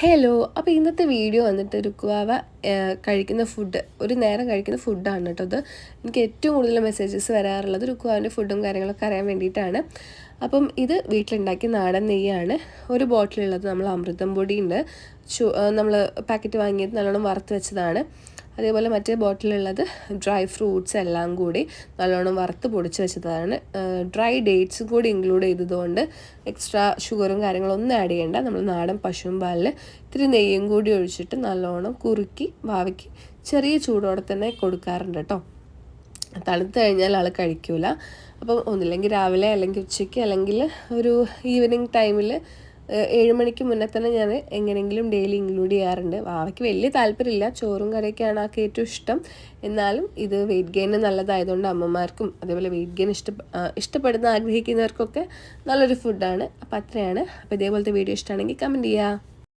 Hello, അപ്പോൾ ഇന്നത്തെ video വന്നിട്ട് രുക്കുവാവ കഴിക്കുന്ന ഫുഡ്, ഒരു നേരം കഴിക്കുന്ന ഫുഡാണ് കേട്ടോ ഇത്. എനിക്ക് ഏറ്റവും കൂടുതൽ മെസ്സേജസ് വരാറുള്ളത് രുക്കുവാവിൻ്റെ ഫുഡും കാര്യങ്ങളൊക്കെ അറിയാൻ വേണ്ടിയിട്ടാണ്. അപ്പം ഇത് വീട്ടിലുണ്ടാക്കിയ നാടൻ നെയ്യാണ്. ഒരു ബോട്ടിലുള്ളത് നമ്മൾ അമൃതം പൊടിയുണ്ട്, നമ്മൾ പാക്കറ്റ് വാങ്ങിയത് നല്ലോണം വറുത്ത് വെച്ചതാണ്. അതേപോലെ മറ്റേ ബോട്ടിലുള്ളത് ഡ്രൈ ഫ്രൂട്ട്സ് എല്ലാം കൂടി നല്ലോണം വറുത്ത് പൊടിച്ച് വെച്ചതാണ്. ഡ്രൈ ഡേറ്റ്സും കൂടി ഇൻക്ലൂഡ് ചെയ്തതുകൊണ്ട് എക്സ്ട്രാ ഷുഗറും കാര്യങ്ങളൊന്നും ആഡ് ചെയ്യേണ്ട. നമ്മൾ നാടൻ പശുവും പാലിൽ ഇത്തിരി നെയ്യും കൂടി ഒഴിച്ചിട്ട് നല്ലോണം കുറുക്കി ഭാവിക്ക് ചെറിയ ചൂടോടെ തന്നെ കൊടുക്കാറുണ്ട് കേട്ടോ. തണുത്ത് കഴിഞ്ഞാൽ ആൾ കഴിക്കൂല. അപ്പം ഒന്നില്ലെങ്കിൽ രാവിലെ അല്ലെങ്കിൽ ഉച്ചയ്ക്ക് അല്ലെങ്കിൽ ഒരു ഈവനിങ് ടൈമിൽ 7 മണിക്ക് മുന്നേ തന്നെ ഞാൻ എങ്ങനെയെങ്കിലും ഡെയിലി ഇൻക്ലൂഡ് ചെയ്യാറുണ്ട്. വാവയ്ക്ക് വലിയ താല്പര്യമില്ല, ചോറും കറിയൊക്കെയാണ് ആൾക്ക് ഏറ്റവും ഇഷ്ടം. എന്നാലും ഇത് വെയിറ്റ് ഗെയിന് നല്ലതായതുകൊണ്ട് അമ്മമാർക്കും അതേപോലെ വെയിറ്റ് ഗെയിൻ ഇഷ്ടപ്പെടുന്ന ആഗ്രഹിക്കുന്നവർക്കൊക്കെ നല്ലൊരു ഫുഡാണ്. അപ്പോൾ അത്രയാണ്. അപ്പോൾ ഇതേപോലത്തെ വീഡിയോ ഇഷ്ടമാണെങ്കിൽ കമൻറ്റ് ചെയ്യുക.